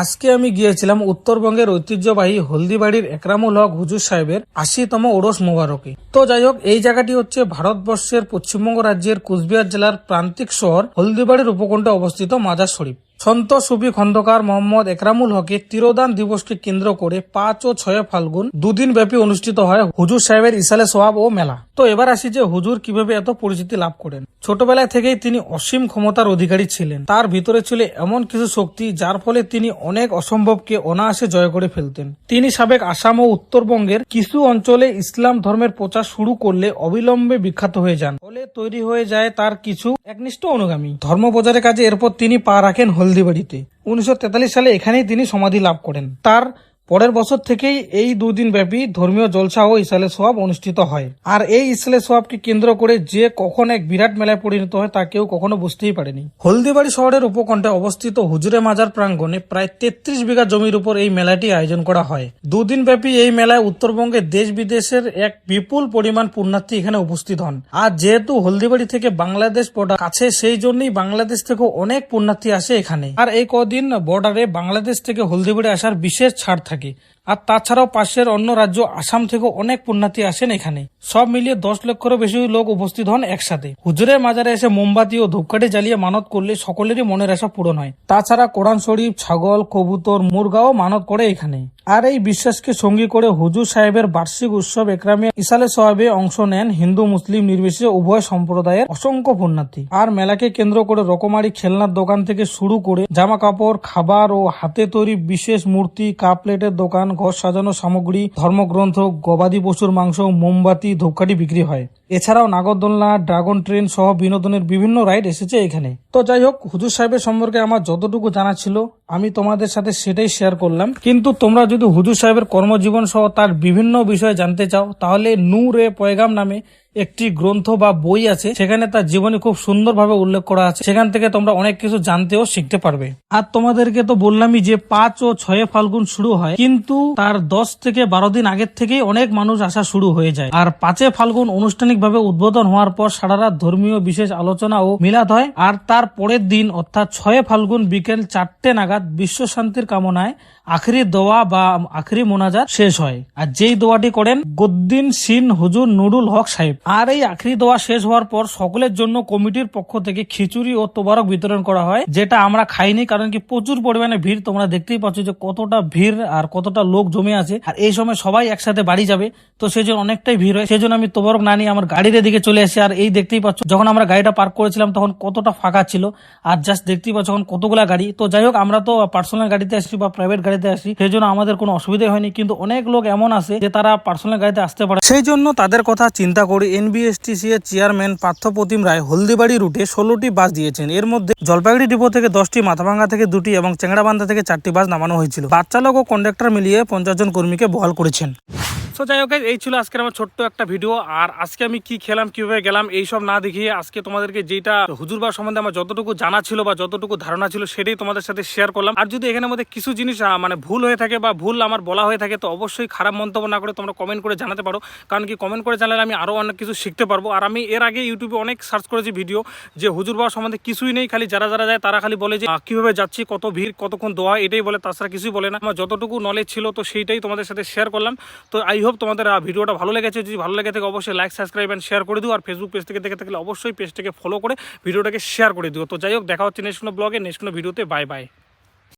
আজকে আমি গিয়েছিলাম উত্তরবঙ্গের ঐতিহ্যবাহী হলদিবাড়ির একরামুল হক হুজুর সাহেবের ৮০তম ওরস মোবারকে। তো যাই হোক, এই জায়গাটি হচ্ছে ভারতবর্ষের পশ্চিমবঙ্গ রাজ্যের কুচবিহার জেলার প্রান্তিক শহর হলদিবাড়ির উপকণ্ঠে অবস্থিত মাজার শরীফ। সন্ত সুফি খন্দকার মোহাম্মদ একরামুল হকের তিরোদান দিবসকে কেন্দ্র করে ৫ ও ৬ ফাল্গুন দুদিন ব্যাপী অনুষ্ঠিত হয় হুজুর সাহেবের ইসালে সোয়াব ও মেলা। তো এবার আসি যে হুজুর কিভাবে এত পরিচিতি লাভ করেন। ছোটবেলা থেকেই তিনি অসীম ক্ষমতার অধিকারী ছিলেন। তার ভিতরে ছিল এমন কিছু শক্তি যার ফলে তিনি অনেক অসম্ভবকে অনায়াসে জয় করে ফেলতেন। তিনি সাবেক আসাম ও উত্তরবঙ্গের কিছু অঞ্চলে ইসলাম ধর্মের প্রচার শুরু করলে অবিলম্বে বিখ্যাত হয়ে যান। ফলে তৈরি হয়ে যায় তার কিছু একনিষ্ঠ অনুগামী। ধর্ম প্রচারের কাজে এরপর তিনি পা রাখেন হলদিবাড়িতে। ১৯৪৩ সালে এখানেই তিনি সমাধি লাভ করেন। তার পরের বছর থেকেই এই দুদিন ব্যাপী ধর্মীয় জলসা ও ইসালে সোয়াব অনুষ্ঠিত হয়। আর এই ইসালে সোয়াবকে কেন্দ্র করে যে কখন এক বিরাট মেলায় পরিণত হয় তা কেউ কখনো বুঝতেই পারেনি। হলদিবাড়ি শহরের উপকণ্ঠে অবস্থিত হুজুরে মাজার প্রাঙ্গণে প্রায় ৩৩ বিঘা জমির উপর এই মেলাটি আয়োজন করা হয়। দুদিন ব্যাপী এই মেলায় উত্তরবঙ্গের দেশ বিদেশের এক বিপুল পরিমাণ পুণ্যার্থী এখানে উপস্থিত হন। আর যেহেতু হলদিবাড়ি থেকে বাংলাদেশ বর্ডার কাছে, সেই জন্যই বাংলাদেশ থেকেও অনেক পুণ্যার্থী আসে এখানে। আর এই কদিন বর্ডারে বাংলাদেশ থেকে হলদিবাড়ি আসার বিশেষ ছাড় থাকে। আর তাছাড়াও পাশের অন্য রাজ্য আসাম থেকেও অনেক পুণ্যার্থী আসেন এখানে। সব মিলিয়ে ১০ লক্ষেরও বেশি লোক উপস্থিত হন একসাথে। হুজুরের মাজারে এসে মোমবাতি ও ধূপকাঠি জ্বালিয়ে মানত করলে সকলেরই মনের আশা পূরণ হয়। তাছাড়া কোরআন শরীফ, ছাগল, কবুতর, মুরগাও মানত করে এখানে। আর এই বিশ্বাসকে সঙ্গী করে হুজুর সাহেবের বার্ষিক উৎসব একরামে ইসালে সোয়াবে অংশ নেন হিন্দু মুসলিম নির্বিশেষে উভয় সম্প্রদায়ের অসংখ্য পুণ্যার্থী। আর মেলাকে কেন্দ্র করে রকমারি খেলনার দোকান থেকে শুরু করে জামা কাপড়, খাবার ও হাতে তৈরি বিশেষ মূর্তি, কাপ প্লেটের দোকান, ঘর সাজানো সামগ্রী, ধর্মগ্রন্থ, গবাদি পশুর মাংস, মোমবাতি, ধূপকাঠি বিক্রি হয়। এছাড়াও নাগরদোলনা, ড্রাগন ট্রেন সহ বিনোদনের বিভিন্ন রাইড এসেছে এখানে। তো যাই হোক, হুজুর সাহেবের সম্পর্কে আমার যতটুকু জানা ছিল আমি তোমাদের সাথে সেটাই শেয়ার করলাম। কিন্তু তোমরা যদি হুজুর সাহেবের কর্মজীবন সহ তার বিভিন্ন বিষয়ে জানতে চাও, তাহলে নূর এ পয়গাম নামে একটি গ্রন্থ বা বই আছে, সেখানে তার জীবনী খুব সুন্দরভাবে উল্লেখ করা আছে। সেখান থেকে তোমরা অনেক কিছু জানতে ও শিখতে পারবে। আর তোমাদেরকে তো বললামই যে ৫ ও ৬ ফাল্গুন শুরু হয়, কিন্তু তার ১০ থেকে ১২ দিন আগের থেকেই অনেক মানুষ আসা শুরু হয়ে যায়। আর ৫ ফাল্গুন আনুষ্ঠানিকভাবে উদ্বোধন হওয়ার পর সারা রাত ধর্মীয় বিশেষ আলোচনা ও মিলাদ হয়। আর তার পরের দিন অর্থাৎ ৬ ফাল্গুন বিকেল ৪টে নাগাদ বিশ্ব শান্তির কামনায় আখরি দোয়া বা আখরি মোনাজাত শেষ হয়। আর যেই দোয়াটি করেন গদ্দিন সিন হুজুর নুরুল হক সাহেব। আর এই আখরি দোয়া শেষ হওয়ার পর সকলের জন্য কমিটির পক্ষ থেকে খিচুড়ি ও তোবারক বিতরণ করা হয়, যেটা আমরা খাইনি, কারণ কি প্রচুর পরিমাণে ভিড়। তোমরা দেখতেই পাচ্ছ যে কতটা ভিড় আর কতটা লোক জমে আছে। আর এই সময় সবাই একসাথে বাড়ি যাবে, তো সেই জন্য অনেকটাই ভিড় হয়। সেই জন্য আমি তোবারক না নিয়ে আমার গাড়ির দিকে চলে আসি। আর এই দেখতেই পাচ্ছ, যখন আমরা গাড়িটা পার্ক করেছিলাম তখন কতটা ফাঁকা ছিল। আর জাস্ট দেখতেই পাচ্ছ এখন কতগুলা গাড়ি। তো যাই হোক, আমরা তো পার্সোনাল গাড়িতে আসি বা প্রাইভেট গাড়িতে আসি, সেই জন্য আমাদের কোনো অসুবিধা হয়নি। কিন্তু অনেক লোক এমন আছে যে তারা পার্সোনাল গাড়িতে আসতে পারে, সেই জন্য তাদের কথা চিন্তা করে এনবিএসটিসি এর চেয়ারম্যান পার্থপ্রতিম রায় হলদিবাড়ি রুটে 16টি বাস দিয়েছেন। এর মধ্যে জলপাইগুড়ি ডিপো থেকে 10টি, মাথাভাঙ্গা থেকে 2টি এবং চেংড়াবান্ধা থেকে 4টি বাস নামানো হয়েছিল। বাস চালক ও কন্ডাক্টর মিলিয়ে 50 জন কর্মীকে বহাল করেছেন। তো যাই হোক, এই ছিল আজকের আমার ছোট্ট একটা ভিডিও। আর আজকে আমি কি খেলাম, কিভাবে গেলাম, এইসব না দেখিয়ে আজকে তোমাদেরকে যেটা হুজুরবার সম্বন্ধে আমার যতটুকু জানা ছিল বা যতটুকু ধারণা ছিল সেটাই তোমাদের সাথে শেয়ার করলাম। আর যদি এখানের মধ্যে কিছু জিনিস মানে ভুল হয়ে থাকে বা ভুল আমার বলা হয়ে থাকে, তো অবশ্যই খারাপ মন্তব্য না করে তোমরা কমেন্ট করে জানাতে পারো। কারণ কি, কমেন্ট করে জানালে আমি আরও অনেক কিছু শিখতে পারবো। আর আমি এর আগে ইউটিউবে অনেক সার্চ করেছি ভিডিও, যে হুজুরবার সম্বন্ধে কিছুই নেই, খালি যারা যারা যায় তারা খালি বলে যে কিভাবে যাচ্ছি, কত ভিড়, কতক্ষণ দোয়া, এটাই বলে, তাছাড়া কিছুই বলে না। আমার যতটুকু নলেজ ছিল তো সেইটাই তোমাদের সাথে শেয়ার করলাম। তো আই হোপ তোমাদের ভিডিওটা ভালো লেগেছে। যদি ভালো লেগে থাকে অবশ্যই লাইক, সাবস্ক্রাইব এন্ড শেয়ার করে দিও। আর ফেসবুক পেজ থেকে দেখে থাকলে অবশ্যই পেজটাকে ফলো করে ভিডিওটাকে শেয়ার করে দিও। তো যাই হোক, দেখা হচ্ছে নেক্সট কোনো ব্লগে, নেক্সট কোনো ভিডিওতে। Bye bye.